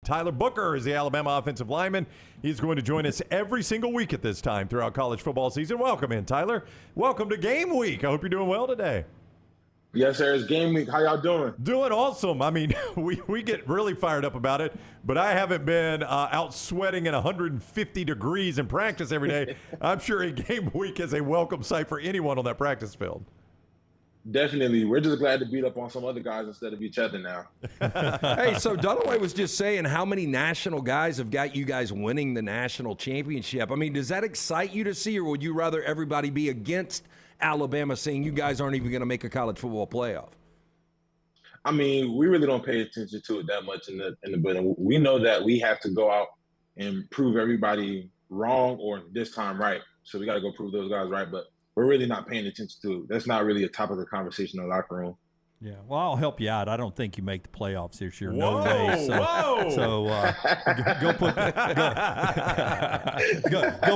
Tyler Booker is the Alabama offensive lineman. He's going to join us every single week at this time throughout college football season. Welcome in, Tyler. Welcome to Game Week. I hope you're doing well today. Yes, sir. It's Game Week. How y'all doing? Doing awesome. I mean, we get really fired up about it, but I haven't been out sweating in 150 degrees in practice every day. I'm sure a Game Week is a welcome sight for anyone on that practice field. Definitely. We're just glad to beat up on some other guys instead of each other now. Hey, so Dunaway was just saying how many national guys have got you guys winning the national championship. I mean, does that excite you to see, or would you rather everybody be against Alabama saying you guys aren't even going to make a college football playoff? I mean, we really don't pay attention to it that much in the building. We know that we have to go out and prove everybody wrong or this time right. So we got to go prove those guys right. But we're really not paying attention to it. That's not really a topic of conversation in the locker room. Yeah, well, I'll help you out. I don't think you make the playoffs this year. Whoa, no way. So go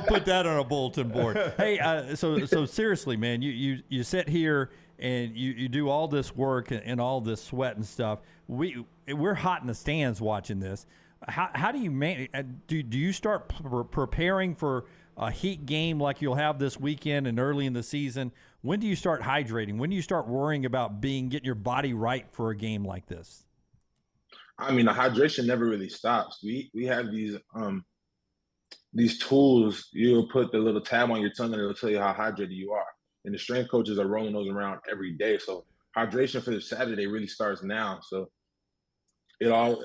put that on a bulletin board. Hey, so seriously, man, you sit here and you do all this work and all this sweat and stuff. We're hot in the stands watching this. How do you do you start preparing for a heat game like you'll have this weekend and early in the season? When do you start hydrating? When do you start worrying about getting your body right for a game like this? I mean, the hydration never really stops. We have these tools. You'll put the little tab on your tongue and it'll tell you how hydrated you are. And the strength coaches are rolling those around every day. So hydration for the Saturday really starts now. So it all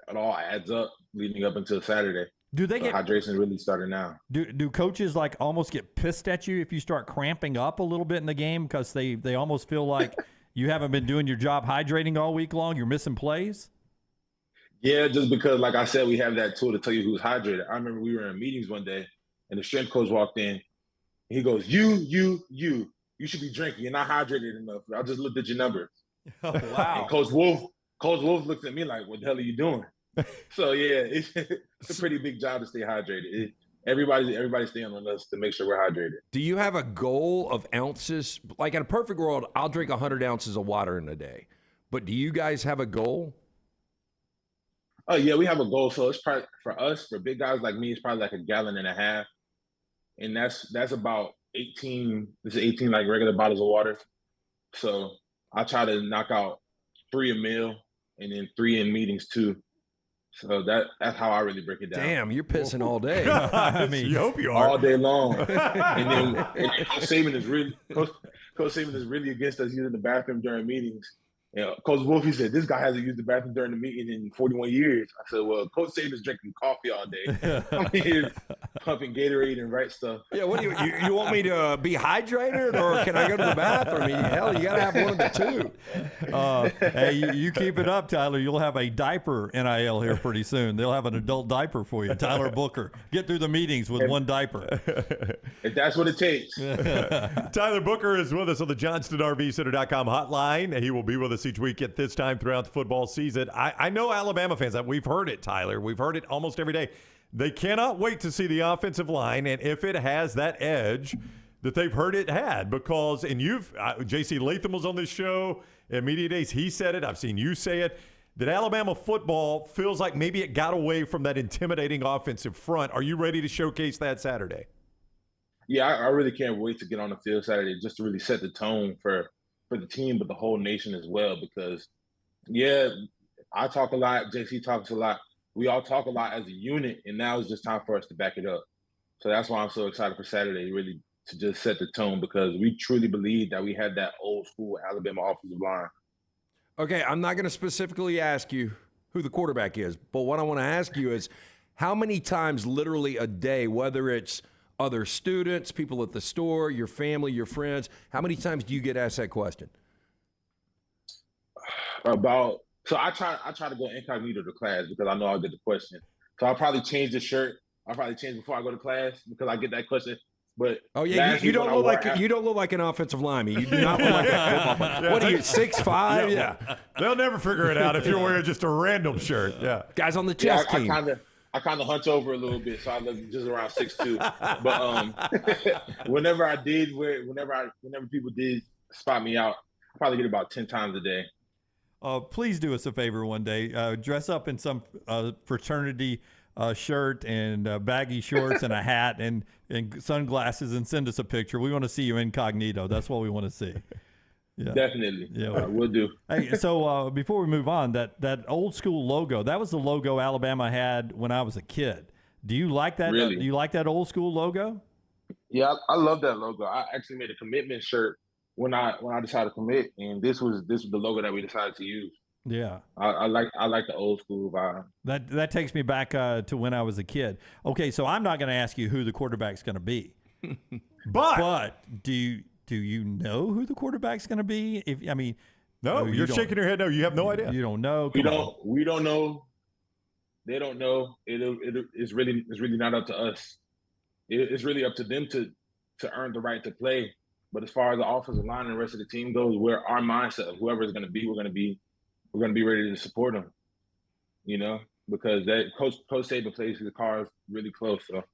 adds up leading up until Saturday. Do they get hydration really started now? Do coaches like almost get pissed at you if you start cramping up a little bit in the game because they almost feel like you haven't been doing your job hydrating all week long? You're missing plays? Yeah, just because, like I said, we have that tool to tell you who's hydrated. I remember we were in meetings one day, and the strength coach walked in. He goes, you should be drinking. You're not hydrated enough. I just looked at your numbers. Oh, wow. And Coach Wolf looked at me like, what the hell are you doing? So, yeah, it's a pretty big job to stay hydrated. Everybody's staying on us to make sure we're hydrated. Do you have a goal of ounces? Like in a perfect world, I'll drink 100 ounces of water in a day. But do you guys have a goal? Oh, yeah, we have a goal. So it's probably, for us, for big guys like me, it's probably like 1.5 gallons. And that's about 18 like regular bottles of water. So I try to knock out 3 a meal and then 3 in meetings too. So that's how I really break it down. Damn, you're pissing all day. I mean, you hope you are. All day long. and then Coach Saban is really against us using the bathroom during meetings. Coach Wolf, he said, this guy hasn't used the bathroom during the meeting in 41 years. I said, well, Coach Saban is drinking coffee all day. I'm here pumping Gatorade and right stuff. Yeah, what do you want me to be hydrated or can I go to the bathroom? I mean, hell, you got to have one of the two. Hey, you keep it up, Tyler. You'll have a diaper NIL here pretty soon. They'll have an adult diaper for you. Tyler Booker. Get through the meetings with one diaper. If that's what it takes. Tyler Booker is with us on the JohnstonRVCenter.com hotline. He will be with us each week at this time throughout the football season. I know Alabama fans, we've heard it, Tyler. We've heard it almost every day. They cannot wait to see the offensive line, and if it has that edge that they've heard it had, because, and J.C. Latham was on this show at Media Days. He said it. I've seen you say it, that Alabama football feels like maybe it got away from that intimidating offensive front. Are you ready to showcase that Saturday? Yeah, I really can't wait to get on the field Saturday just to really set the tone for the team, but the whole nation as well, because, yeah, I talk a lot, JC talks a lot. We all talk a lot as a unit, and now it's just time for us to back it up. So that's why I'm so excited for Saturday, really, to just set the tone, because we truly believe that we had that old school Alabama offensive line. Okay, I'm not going to specifically ask you who the quarterback is, but what I want to ask you is how many times literally a day, whether it's other students, people at the store, your family, your friends, how many times do you get asked that question? So I try to go incognito to class because I know I'll get the question. So I'll probably change the shirt. I'll probably change before I go to class because I get that question. But you don't look like an offensive lineman. You do not look like a football player. What are you, 6'5"? Yeah. They'll never figure it out if you're wearing just a random shirt. Yeah. Guys on the chess team. I kind of hunch over a little bit, so I look just around 6'2". But whenever people did spot me out, I probably get about 10 times a day. please do us a favor one day. Dress up in some fraternity shirt and baggy shorts and a hat and sunglasses and send us a picture. We want to see you incognito. That's what we want to see. Yeah. Definitely. Yeah, we'll do. Hey, so before we move on, that old school logo, that was the logo Alabama had when I was a kid. Do you like that? Really? Do you like that old school logo? Yeah, I love that logo. I actually made a commitment shirt when I decided to commit, and this was the logo that we decided to use. Yeah. I like the old school vibe. That takes me back to when I was a kid. Okay, so I'm not going to ask you who the quarterback's going to be, but do you know who the quarterback's going to be? No, you're shaking your head. No, you have no idea. You don't know. We don't know. They don't know. It's really not up to us. It's really up to them to earn the right to play. But as far as the offensive line and the rest of the team goes, where our mindset of whoever is going to be, we're going to be ready to support them. You know, because that Coach Saban plays the cards really close. So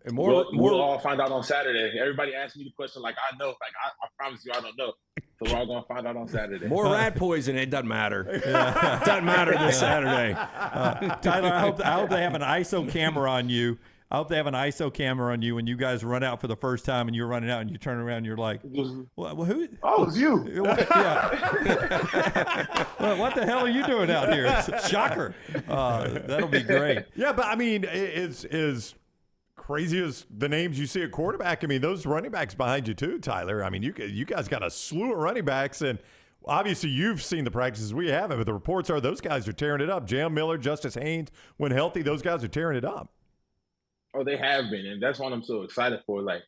And we'll all find out on Saturday. Everybody asks me the question like I know. Like I promise you I don't know. So we're all gonna find out on Saturday. More rat poison. It doesn't matter. Yeah. Doesn't matter this Saturday. Tyler, I hope they have an ISO camera on you. I hope they have an ISO camera on you when you guys run out for the first time and you're running out and you turn around and you're like, well, who? Oh, it's you. Yeah. Well, what the hell are you doing out here? Shocker. That'll be great. Yeah, but I mean, is crazy as the names you see at quarterback. I mean, those running backs behind you too, Tyler. I mean, you guys got a slew of running backs, and obviously you've seen the practices we haven't, but the reports are those guys are tearing it up. Jam Miller, Justice Haynes, when healthy, those guys are tearing it up. Oh, they have been, and that's what I'm so excited for. Like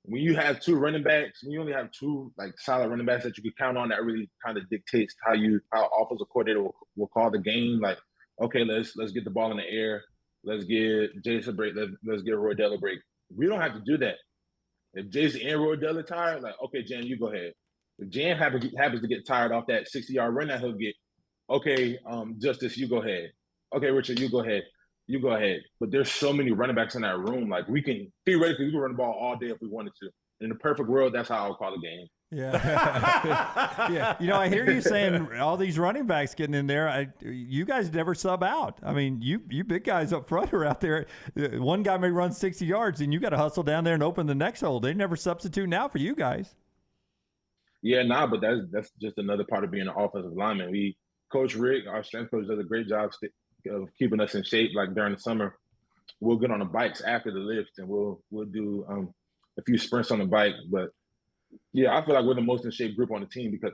when you have two running backs, when you only have two like solid running backs that you can count on, that really kind of dictates how offensive coordinator will call the game. Like, okay, let's get the ball in the air. Let's get Jason a break. Let's get Roydell a break. We don't have to do that. If Jason and Roydell are tired, like, okay, Jan, you go ahead. If Jan happens to get tired off that 60-yard run that he'll get, okay, Justice, you go ahead. Okay, Richard, you go ahead. You go ahead. But there's so many running backs in that room. Like theoretically, we can run the ball all day if we wanted to. In the perfect world, that's how I would call the game. Yeah. Yeah. You know, I hear you saying all these running backs getting in there. You guys never sub out. I mean, you big guys up front are out there. One guy may run 60 yards, and you got to hustle down there and open the next hole. They never substitute now for you guys. Yeah, but that's just another part of being an offensive lineman. Coach Rick, our strength coach, does a great job of keeping us in shape. Like during the summer, we'll get on the bikes after the lift, and we'll do a few sprints on the bike. But yeah, I feel like we're the most in shape group on the team because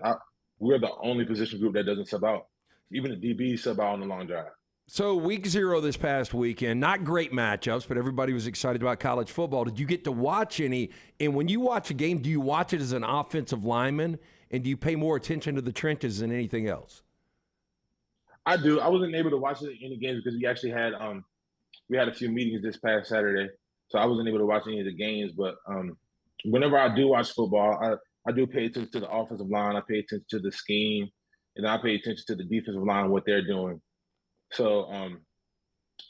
we're the only position group that doesn't sub out. Even the DBs sub out on the long drive. So week 0 this past weekend, not great matchups, but everybody was excited about college football. Did you get to watch any? And when you watch a game, do you watch it as an offensive lineman? And do you pay more attention to the trenches than anything else? I do. I wasn't able to watch any games because we actually had we had a few meetings this past Saturday, so I wasn't able to watch any of the games. But whenever I do watch football, I do pay attention to the offensive line. I pay attention to the scheme, and I pay attention to the defensive line, what they're doing. So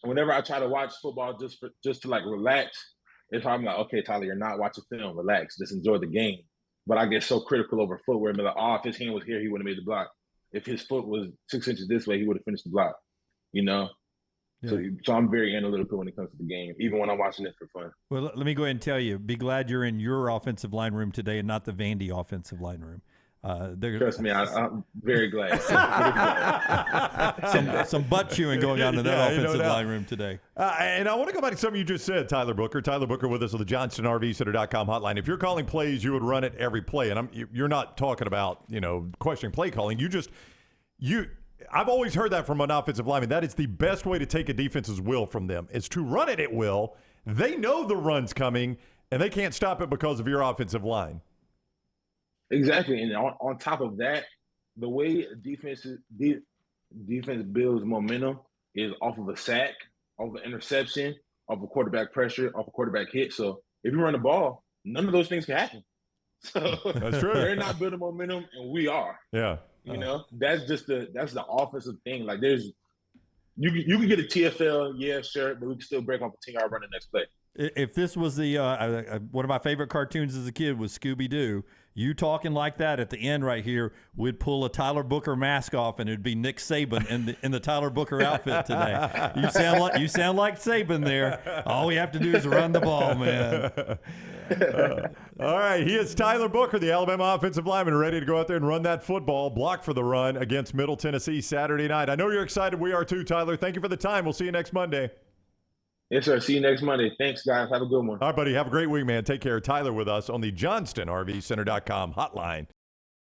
whenever I try to watch football just to like relax, it's I'm like, okay, Tyler, you're not watching film. Relax, just enjoy the game. But I get so critical over footwear. I'm like, if his hand was here, he would have made the block. If his foot was 6 inches this way, he would have finished the block, you know? Yeah. So I'm very analytical when it comes to the game, even when I'm watching it for fun. Well, let me go ahead and tell you, be glad you're in your offensive line room today and not the Vandy offensive line room. Trust me, I'm very glad. some butt chewing going on in that offensive line room today. And I want to go back to something you just said, Tyler Booker. Tyler Booker with us on the JohnstonRVCenter.com hotline. If you're calling plays, you would run it every play. And you're not talking about, questioning play calling. I've always heard that from an offensive lineman. That is the best way to take a defense's will from them, is to run it at will. They know the run's coming, and they can't stop it because of your offensive line. Exactly, and on top of that, the way defense builds momentum is off of a sack, off of an interception, off of quarterback pressure, off of quarterback hit. So if you run the ball, none of those things can happen. So that's true. They're not building momentum, and we are. Yeah, that's the offensive thing. Like you can get a TFL, yeah, sure, but we can still break off a 10-yard run the next play. If this was the one of my favorite cartoons as a kid was Scooby-Doo, You talking like that at the end right here, we'd pull a Tyler Booker mask off, and it'd be Nick Saban in the Tyler Booker outfit today. You sound like Saban there. All we have to do is run the ball, man. All right, he is Tyler Booker, the Alabama offensive lineman, ready to go out there and run that football, block for the run against Middle Tennessee Saturday night. I know you're excited. We are too, Tyler. Thank you for the time. We'll see you next Monday. Yes, sir. See you next Monday. Thanks, guys. Have a good one. All right, buddy. Have a great week, man. Take care. Tyler with us on the JohnstonRVCenter.com hotline.